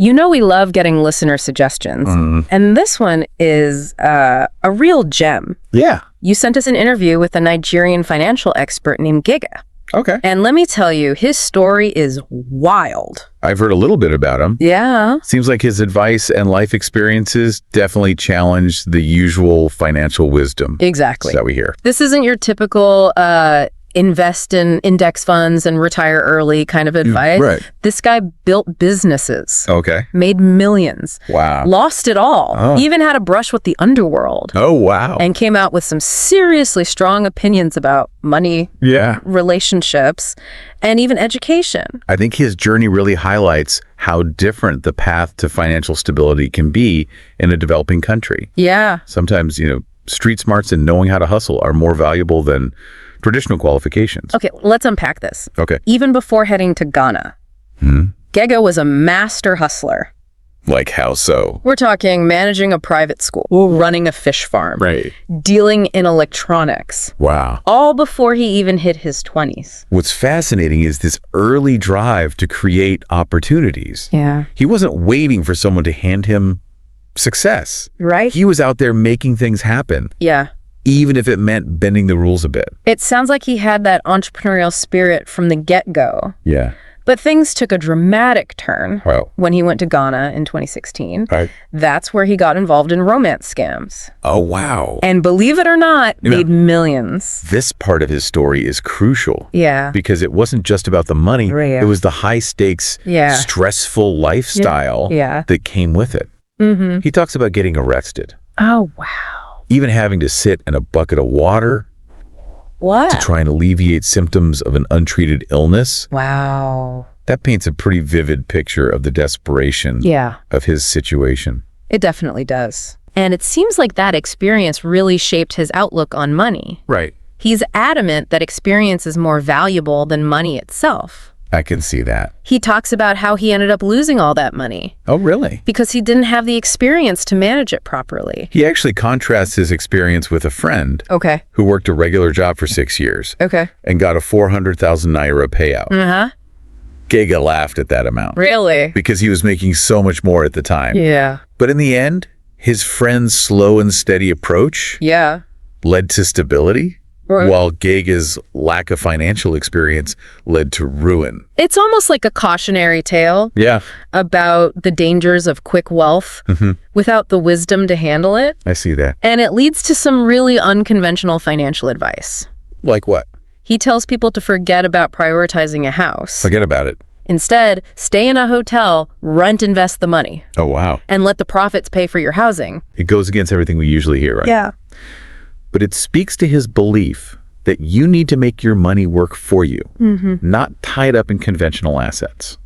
You know we love getting listener suggestions. And this one is a real gem. Yeah. You sent us an interview with a Nigerian financial expert named Geh Geh. Okay. And let me tell you, his story is wild. I've heard a little bit about him. Yeah. Seems like his advice and life experiences definitely challenge the usual financial wisdom. Exactly. That we hear. This isn't your typical invest in index funds and retire early kind of advice. Right. This guy built businesses. Okay. Made millions. Wow. Lost it all. Oh. Even had a brush with the underworld. Oh, wow. And came out with some seriously strong opinions about money, Yeah. relationships, and even education. I think his journey really highlights how different the path to financial stability can be in a developing country. Yeah. Sometimes, street smarts and knowing how to hustle are more valuable than traditional qualifications. Okay, let's unpack this. Okay. Even before heading to Ghana, Geh Geh was a master hustler. Like how so? We're talking managing a private school, running a fish farm, Right. dealing in electronics, Wow. all before he even hit his 20s. What's fascinating is this early drive to create opportunities. Yeah. He wasn't waiting for someone to hand him success. Right? He was out there making things happen, Yeah. even if it meant bending the rules a bit. It sounds like he had that entrepreneurial spirit from the get-go. Yeah. But things took a dramatic turn Well. when he went to Ghana in 2016. Right. That's where he got involved in romance scams. Oh, wow. And believe it or not, made millions. This part of his story is crucial. Yeah. Because it wasn't just about the money. Right. It was the high stakes, Yeah. stressful lifestyle Yeah. that came with it. He talks about getting arrested, Oh, wow. even having to sit in a bucket of water What? to try and alleviate symptoms of an untreated illness. Wow. That paints a pretty vivid picture of the desperation Yeah, of his situation. it definitely does. And it seems like that experience really shaped his outlook on money. Right. He's adamant that experience is more valuable than money itself. I can see that. He talks about how he ended up losing all that money Oh, really? because he didn't have the experience to manage it properly. He actually contrasts his experience with a friend Okay. who worked a regular job for 6 years Okay. and got a 400,000 Naira payout. Uh-huh. Geh Geh laughed at that amount Really? because he was making so much more at the time. Yeah. But in the end, his friend's slow and steady approach Yeah. led to stability, Right. while Geh Geh's lack of financial experience led to ruin. It's almost like a cautionary tale Yeah, about the dangers of quick wealth without the wisdom to handle it. I see that. And it leads to some really unconventional financial advice. Like what? He tells people to forget about prioritizing a house. Forget about it. Instead, stay in a hotel, invest the money, Oh, wow. and let the profits pay for your housing. It goes against everything we usually hear, right? Yeah. But it speaks to his belief that you need to make your money work for you, not tied up in conventional assets.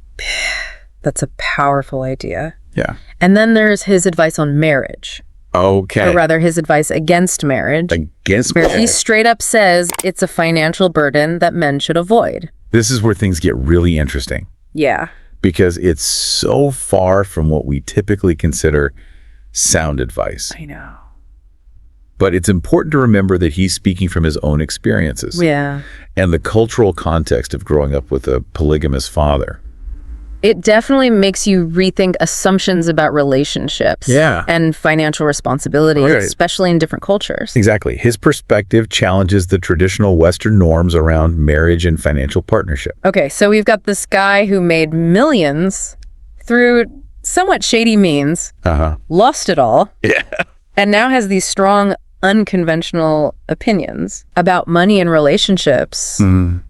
That's a powerful idea. Yeah. And then there's his advice on marriage, Okay. or rather his advice against marriage, Against where he straight up says it's a financial burden that men should avoid. This is where things get really interesting Yeah. because it's so far from what we typically consider sound advice. I know. But it's important to remember that he's speaking from his own experiences Yeah. and the cultural context of growing up with a polygamous father. It definitely makes you rethink assumptions about relationships and financial responsibility, Right. especially in different cultures. Exactly. His perspective challenges the traditional Western norms around marriage and financial partnership. Okay, so we've got this guy who made millions through somewhat shady means, lost it all, and now has these strong, unconventional opinions about money and relationships.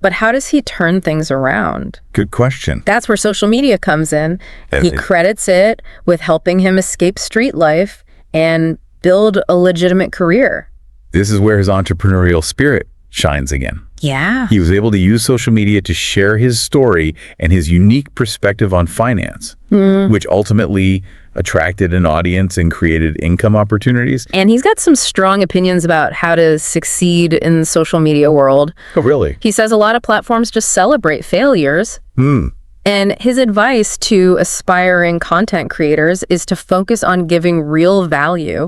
But how does he turn things around? Good question. That's where social media comes in. He credits it with helping him escape street life and build a legitimate career. This is where his entrepreneurial spirit shines again. Yeah. He was able to use social media to share his story and his unique perspective on finance, which ultimately attracted an audience and created income opportunities. And he's got some strong opinions about how to succeed in the social media world. Oh, really? He says a lot of platforms just celebrate failures. And his advice to aspiring content creators is to focus on giving real value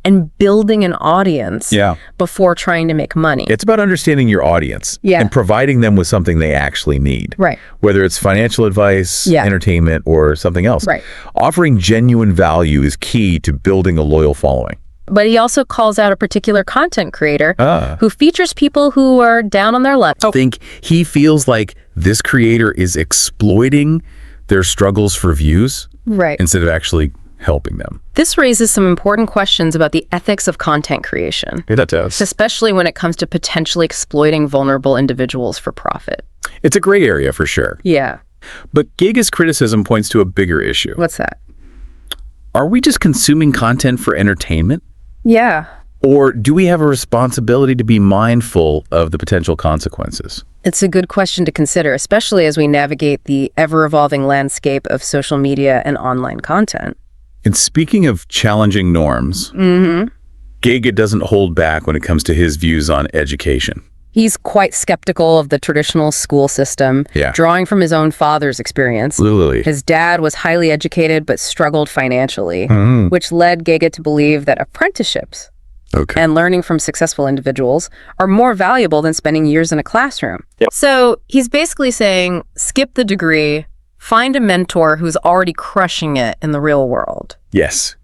and building an audience before trying to make money. It's about understanding your audience and providing them with something they actually need. Right. Whether it's financial advice, entertainment, or something else. Right. Offering genuine value is key to building a loyal following. But he also calls out a particular content creator who features people who are down on their luck. I think he feels like this creator is exploiting their struggles for views instead of actually helping them. This raises some important questions about the ethics of content creation. Yeah, that does. Especially when it comes to potentially exploiting vulnerable individuals for profit. It's a gray area for sure. Yeah. But GehGeh's criticism points to a bigger issue. What's that? Are we just consuming content for entertainment? Yeah. Or do we have a responsibility to be mindful of the potential consequences? It's a good question to consider, especially as we navigate the ever-evolving landscape of social media and online content. And speaking of challenging norms, Geh Geh doesn't hold back when it comes to his views on education. He's quite skeptical of the traditional school system, drawing from his own father's experience. Literally. His dad was highly educated but struggled financially, which led Geh Geh to believe that apprenticeships and learning from successful individuals are more valuable than spending years in a classroom. So he's basically saying, skip the degree, find a mentor who's already crushing it in the real world. Yes.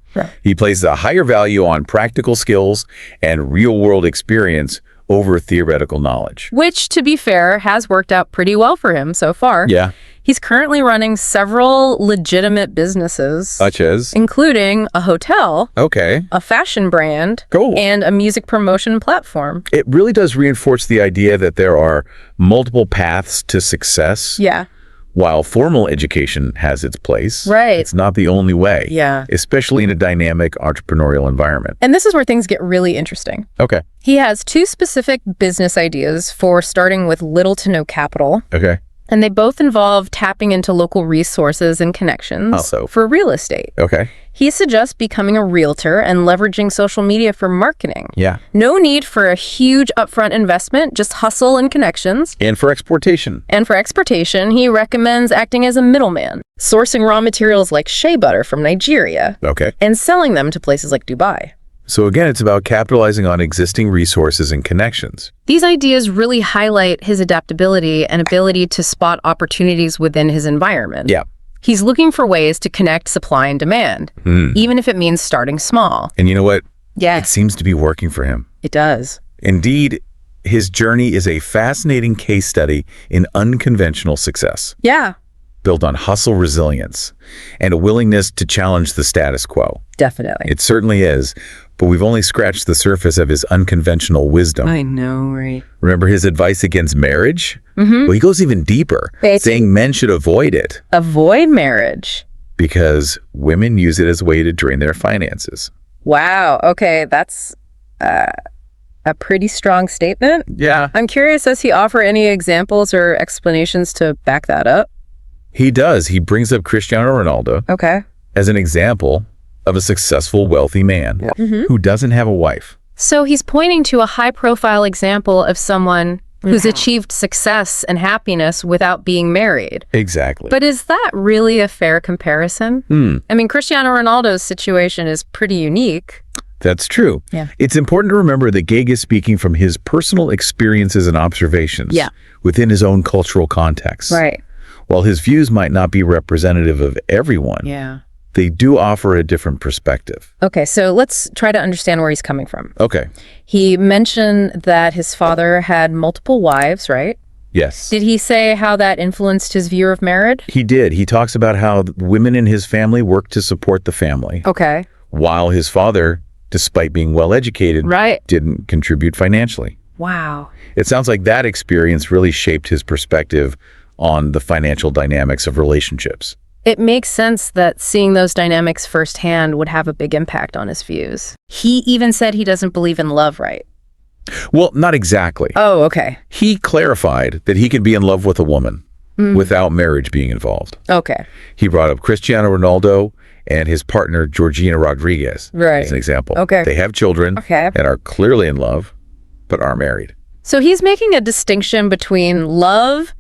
He places a higher value on practical skills and real-world experience over theoretical knowledge. Which, to be fair, has worked out pretty well for him so far. Yeah. He's currently running several legitimate businesses. Such as? Including a hotel. A fashion brand. And a music promotion platform. It really does reinforce the idea that there are multiple paths to success. Yeah. While formal education has its place, right, it's not the only way. Yeah. Especially in a dynamic entrepreneurial environment. And this is where things get really interesting. Okay. He has two specific business ideas for starting with little to no capital. Okay. And they both involve tapping into local resources and connections for real estate. Okay. He suggests becoming a realtor and leveraging social media for marketing. Yeah. No need for a huge upfront investment, just hustle and connections. And for exportation. And for exportation, he recommends acting as a middleman, sourcing raw materials like shea butter from Nigeria. Okay. And selling them to places like Dubai. So again, it's about capitalizing on existing resources and connections. These ideas really highlight his adaptability and ability to spot opportunities within his environment. Yeah. He's looking for ways to connect supply and demand, even if it means starting small. And you know what? Yeah. It seems to be working for him. It does. Indeed, his journey is a fascinating case study in unconventional success. Yeah. Built on hustle resilience and a willingness to challenge the status quo. Definitely. It certainly is, but we've only scratched the surface of his unconventional wisdom. I know, right? Remember his advice against marriage? Well, he goes even deeper, saying men should avoid it. Avoid marriage. Because women use it as a way to drain their finances. Wow. Okay, that's a pretty strong statement. Yeah. I'm curious, does he offer any examples or explanations to back that up? He does. He brings up Cristiano Ronaldo as an example of a successful, wealthy man who doesn't have a wife. So he's pointing to a high-profile example of someone who's achieved success and happiness without being married. Exactly. But is that really a fair comparison? I mean, Cristiano Ronaldo's situation is pretty unique. That's true. Yeah. It's important to remember that Geh Geh is speaking from his personal experiences and observations within his own cultural context. Right. While his views might not be representative of everyone, they do offer a different perspective. Okay, so let's try to understand where he's coming from. Okay. He mentioned that his father had multiple wives, right? Yes. Did he say how that influenced his view of marriage? He did. He talks about how women in his family worked to support the family. Okay. While his father, despite being well-educated, didn't contribute financially. Wow. It sounds like that experience really shaped his perspective on the financial dynamics of relationships. It makes sense that seeing those dynamics firsthand would have a big impact on his views. He even said he doesn't believe in love, right? Well, not exactly. Oh, okay. He clarified that he could be in love with a woman without marriage being involved. Okay. He brought up Cristiano Ronaldo and his partner, Georgina Rodriguez, as an example. Okay. They have children and are clearly in love, but aren't married. So he's making a distinction between love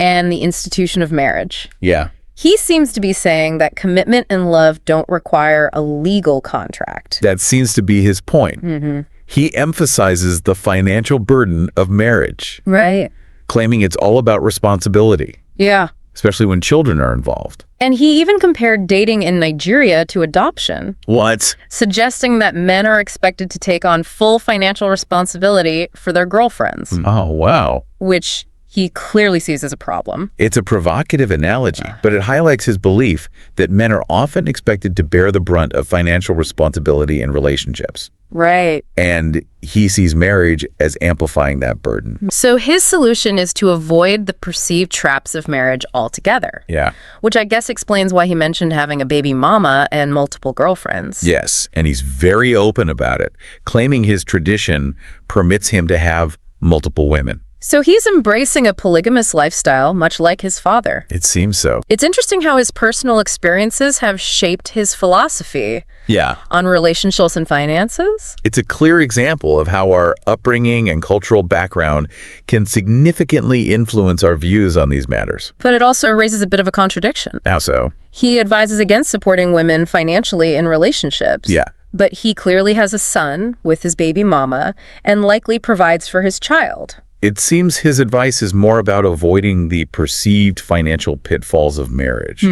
and the institution of marriage. Yeah. He seems to be saying that commitment and love don't require a legal contract. That seems to be his point. He emphasizes the financial burden of marriage, Right. claiming it's all about responsibility, Yeah. especially when children are involved. And he even compared dating in Nigeria to adoption, What? suggesting that men are expected to take on full financial responsibility for their girlfriends, Oh, wow. which he clearly sees as a problem. It's a provocative analogy, but it highlights his belief that men are often expected to bear the brunt of financial responsibility in relationships. Right. And he sees marriage as amplifying that burden. So his solution is to avoid the perceived traps of marriage altogether, Yeah. which I guess explains why he mentioned having a baby mama and multiple girlfriends. Yes, and he's very open about it, claiming his tradition permits him to have multiple women. So he's embracing a polygamous lifestyle, much like his father. It seems so. It's interesting how his personal experiences have shaped his philosophy Yeah. on relationships and finances. It's a clear example of how our upbringing and cultural background can significantly influence our views on these matters. But it also raises a bit of a contradiction. How so? He advises against supporting women financially in relationships. Yeah. But he clearly has a son with his baby mama and likely provides for his child. It seems his advice is more about avoiding the perceived financial pitfalls of marriage,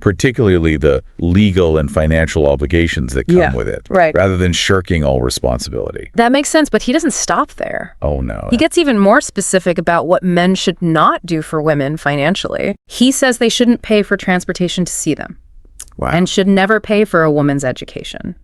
particularly the legal and financial obligations that come with it, right. rather than shirking all responsibility. That makes sense, but he doesn't stop there. Oh, no. He gets even more specific about what men should not do for women financially. He says they shouldn't pay for transportation to see them Wow. and should never pay for a woman's education.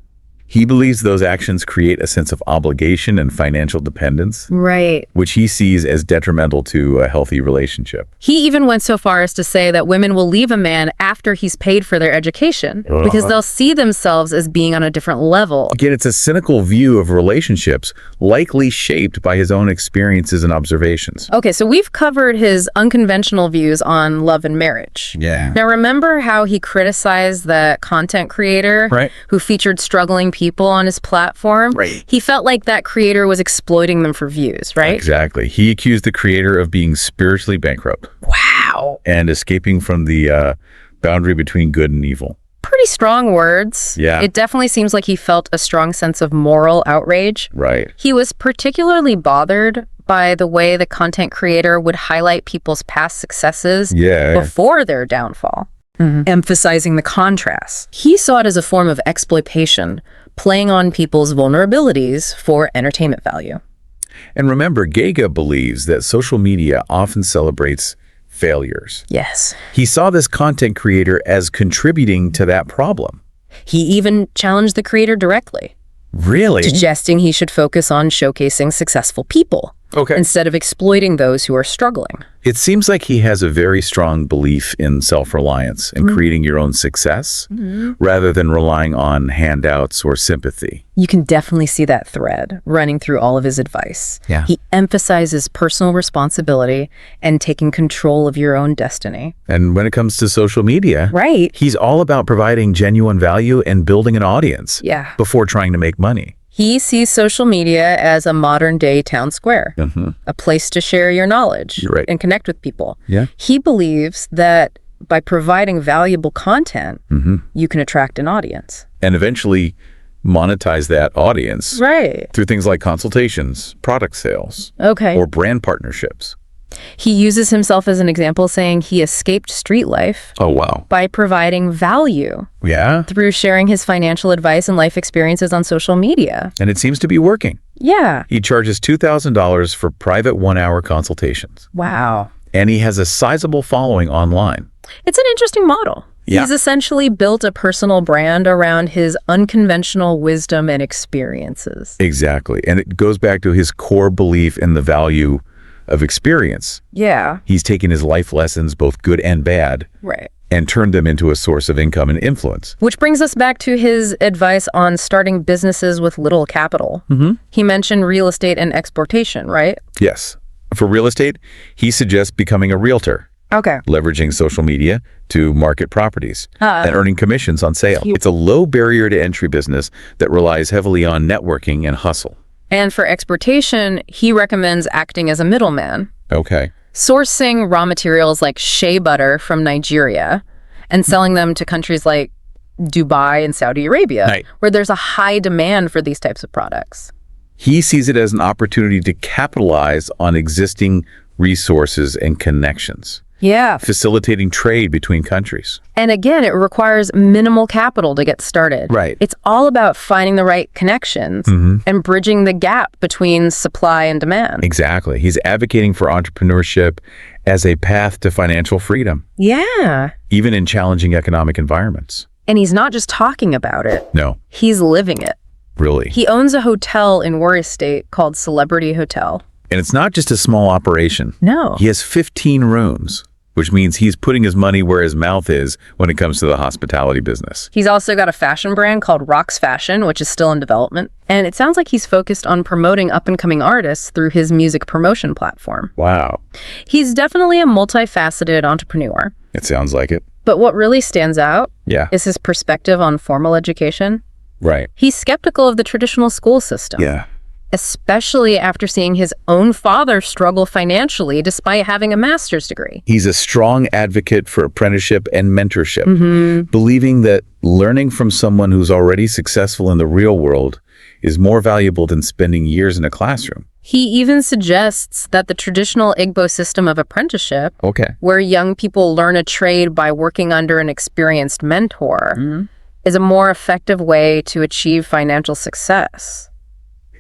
He believes those actions create a sense of obligation and financial dependence, Right. which he sees as detrimental to a healthy relationship. He even went so far as to say that women will leave a man after he's paid for their education because they'll see themselves as being on a different level. Again, it's a cynical view of relationships, likely shaped by his own experiences and observations. Okay, so we've covered his unconventional views on love and marriage. Yeah. Now, remember how he criticized the content creator Right. who featured struggling people on his platform? Right. He felt like that creator was exploiting them for views, right? Exactly. He accused the creator of being spiritually bankrupt Wow. and escaping from the boundary between good and evil. Pretty strong words. Yeah. It definitely seems like he felt a strong sense of moral outrage. Right. He was particularly bothered by the way the content creator would highlight people's past successes Yeah. before their downfall, emphasizing the contrast. He saw it as a form of exploitation, playing on people's vulnerabilities for entertainment value. And remember, Geh Geh believes that social media often celebrates failures. Yes. He saw this content creator as contributing to that problem. He even challenged the creator directly, Really? suggesting he should focus on showcasing successful people Okay. instead of exploiting those who are struggling. It seems like he has a very strong belief in self-reliance and creating your own success rather than relying on handouts or sympathy. You can definitely see that thread running through all of his advice. Yeah. He emphasizes personal responsibility and taking control of your own destiny. And when it comes to social media, Right. he's all about providing genuine value and building an audience Yeah. before trying to make money. He sees social media as a modern-day town square, a place to share your knowledge You're right. and connect with people. Yeah. He believes that by providing valuable content, you can attract an audience. And eventually monetize that audience Right. through things like consultations, product sales, Okay. or brand partnerships. He uses himself as an example, saying he escaped street life Oh, wow. by providing value Yeah. through sharing his financial advice and life experiences on social media. And it seems to be working. Yeah. He charges $2,000 for private one-hour consultations. Wow. And he has a sizable following online. It's an interesting model. Yeah. He's essentially built a personal brand around his unconventional wisdom and experiences. Exactly. And it goes back to his core belief in the value of experience. Yeah. He's taken his life lessons, both good and bad, Right. and turned them into a source of income and influence. Which brings us back to his advice on starting businesses with little capital. He mentioned real estate and exportation, right? Yes. For real estate, he suggests becoming a realtor, Okay. leveraging social media to market properties and earning commissions on sale. It's a low barrier to entry business that relies heavily on networking and hustle. And for exportation, he recommends acting as a middleman, Okay. sourcing raw materials like shea butter from Nigeria and selling them to countries like Dubai and Saudi Arabia, Right. where there's a high demand for these types of products. He sees it as an opportunity to capitalize on existing resources and connections, Yeah. facilitating trade between countries. And again, it requires minimal capital to get started. Right. It's all about finding the right connections and bridging the gap between supply and demand. Exactly. He's advocating for entrepreneurship as a path to financial freedom, Yeah. even in challenging economic environments. And he's not just talking about it. No, He's living it. really. He owns a hotel in Warri State called Celebrity Hotel. And it's not just a small operation. No. He has 15 rooms, which means he's putting his money where his mouth is when it comes to the hospitality business. He's also got a fashion brand called Rox Fashion, which is still in development. And it sounds like he's focused on promoting up-and-coming artists through his music promotion platform. Wow. He's definitely a multifaceted entrepreneur. It sounds like it. But what really stands out Yeah. is his perspective on formal education. Right. He's skeptical of the traditional school system, Yeah. especially after seeing his own father struggle financially despite having a master's degree. He's a strong advocate for apprenticeship and mentorship, believing that learning from someone who's already successful in the real world is more valuable than spending years in a classroom. He even suggests that the traditional Igbo system of apprenticeship, Okay. where young people learn a trade by working under an experienced mentor, is a more effective way to achieve financial success.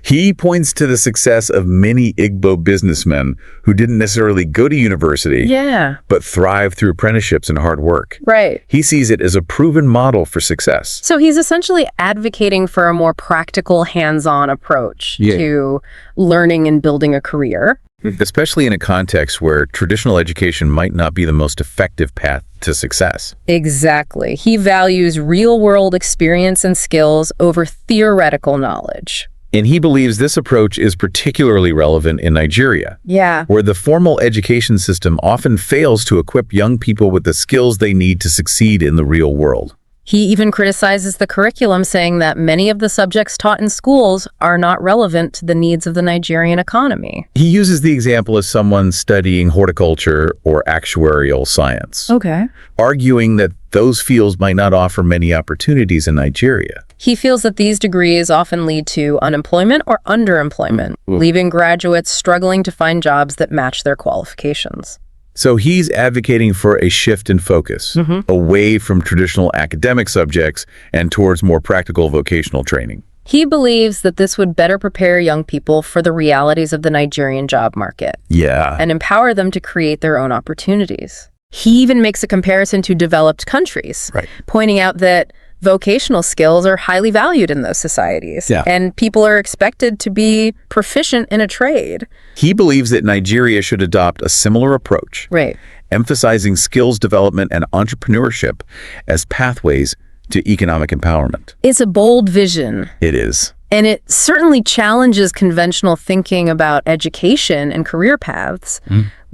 He points to the success of many Igbo businessmen who didn't necessarily go to university, Yeah, but thrive through apprenticeships and hard work. right. He sees it as a proven model for success. So he's essentially advocating for a more practical, hands-on approach Yeah. to learning and building a career. Especially in a context where traditional education might not be the most effective path to success. Exactly. He values real-world experience and skills over theoretical knowledge. And he believes this approach is particularly relevant in Nigeria, Yeah. where the formal education system often fails to equip young people with the skills they need to succeed in the real world. He even criticizes the curriculum, saying that many of the subjects taught in schools are not relevant to the needs of the Nigerian economy. He uses the example of someone studying horticulture or actuarial science, Okay. arguing that those fields might not offer many opportunities in Nigeria. He feels that these degrees often lead to unemployment or underemployment, leaving graduates struggling to find jobs that match their qualifications. So he's advocating for a shift in focus, away from traditional academic subjects and towards more practical vocational training. He believes that this would better prepare young people for the realities of the Nigerian job market Yeah. and empower them to create their own opportunities. He even makes a comparison to developed countries, Right. pointing out that vocational skills are highly valued in those societies, Yeah. and people are expected to be proficient in a trade. He believes that Nigeria should adopt a similar approach, Right. emphasizing skills development and entrepreneurship as pathways to economic empowerment. It's a bold vision, It is. and it certainly challenges conventional thinking about education and career paths,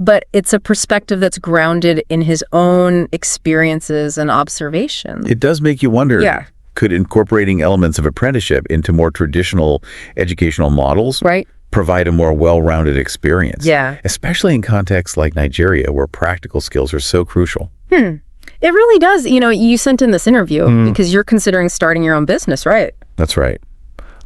but it's a perspective that's grounded in his own experiences and observations. It does make you wonder, Yeah. could incorporating elements of apprenticeship into more traditional educational models Right? provide a more well-rounded experience? Yeah. Especially in contexts like Nigeria, where practical skills are so crucial. It really does. You know, you sent in this interview because you're considering starting your own business, right? That's right.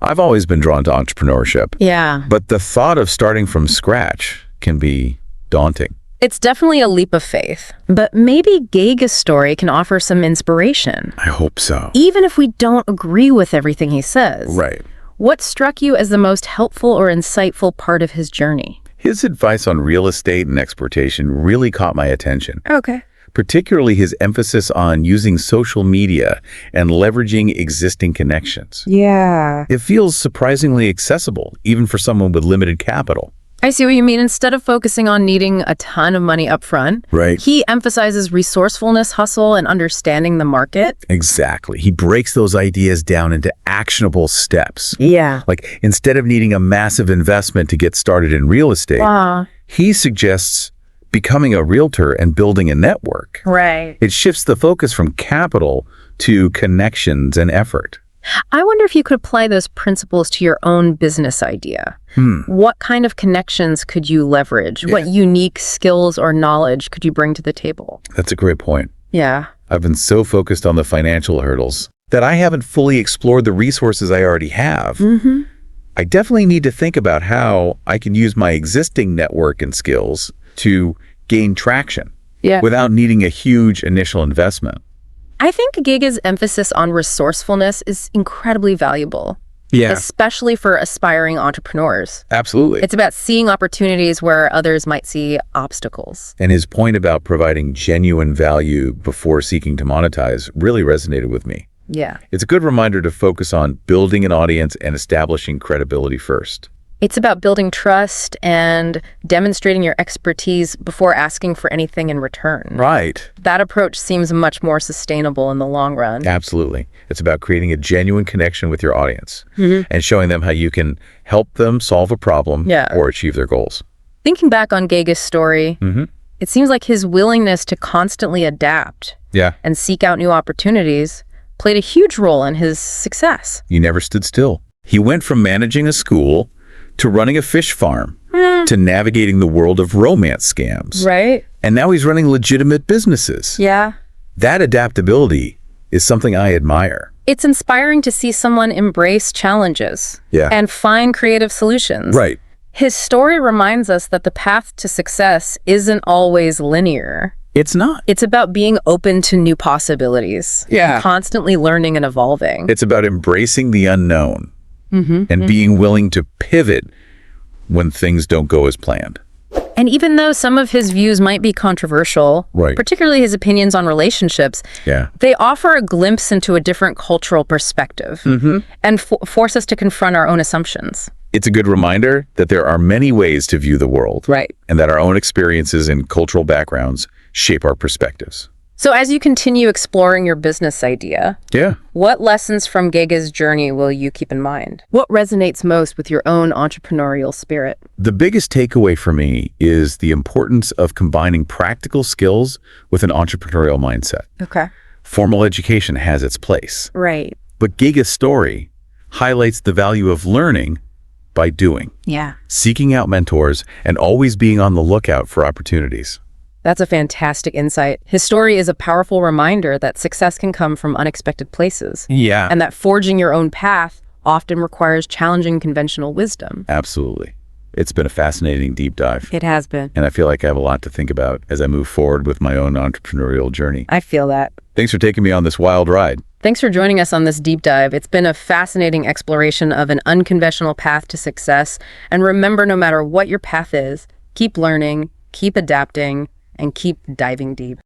I've always been drawn to entrepreneurship, Yeah. but the thought of starting from scratch can be daunting. It's definitely a leap of faith, but maybe Geh Geh's story can offer some inspiration, I hope so. even if we don't agree with everything he says. Right. What struck you as the most helpful or insightful part of his journey? His advice on real estate and exportation really caught my attention, Okay. particularly his emphasis on using social media and leveraging existing connections. Yeah. It feels surprisingly accessible, even for someone with limited capital. I see what you mean. Instead of focusing on needing a ton of money up front, Right. he emphasizes resourcefulness, hustle, and understanding the market. Exactly. He breaks those ideas down into actionable steps. Yeah. Like, instead of needing a massive investment to get started in real estate, he suggests becoming a realtor and building a network. Right. It shifts the focus from capital to connections and effort. I wonder if you could apply those principles to your own business idea. What kind of connections could you leverage? What unique skills or knowledge could you bring to the table? That's a great point. Yeah. I've been so focused on the financial hurdles that I haven't fully explored the resources I already have. I definitely need to think about how I can use my existing network and skills to gain traction without needing a huge initial investment. I think GehGeh's emphasis on resourcefulness is incredibly valuable, especially for aspiring entrepreneurs. Absolutely. It's about seeing opportunities where others might see obstacles. And his point about providing genuine value before seeking to monetize really resonated with me. Yeah. It's a good reminder to focus on building an audience and establishing credibility first. It's about building trust and demonstrating your expertise before asking for anything in return. Right. That approach seems much more sustainable in the long run. Absolutely. It's about creating a genuine connection with your audience and showing them how you can help them solve a problem or achieve their goals. Thinking back on Geh Geh's story, it seems like his willingness to constantly adapt and seek out new opportunities played a huge role in his success. He never stood still. He went from managing a school to running a fish farm, to navigating the world of romance scams. Right. And now he's running legitimate businesses. Yeah. That adaptability is something I admire. It's inspiring to see someone embrace challenges and find creative solutions. Right. His story reminds us that the path to success isn't always linear. It's not. It's about being open to new possibilities. Yeah. Constantly learning and evolving. It's about embracing the unknown. And being willing to pivot when things don't go as planned. And even though some of his views might be controversial, particularly his opinions on relationships, they offer a glimpse into a different cultural perspective and force us to confront our own assumptions. It's a good reminder that there are many ways to view the world. Right. And that our own experiences and cultural backgrounds shape our perspectives. So as you continue exploring your business idea, what lessons from Geh Geh's journey will you keep in mind? What resonates most with your own entrepreneurial spirit? The biggest takeaway for me is the importance of combining practical skills with an entrepreneurial mindset. Okay. Formal education has its place. Right. But Geh Geh's story highlights the value of learning by doing. Yeah. Seeking out mentors and always being on the lookout for opportunities. That's a fantastic insight. His story is a powerful reminder that success can come from unexpected places. Yeah. And that forging your own path often requires challenging conventional wisdom. Absolutely. It's been a fascinating deep dive. It has been. And I feel like I have a lot to think about as I move forward with my own entrepreneurial journey. I feel that. Thanks for taking me on this wild ride. Thanks for joining us on this deep dive. It's been a fascinating exploration of an unconventional path to success. And remember, no matter what your path is, keep learning, keep adapting, and keep diving deep.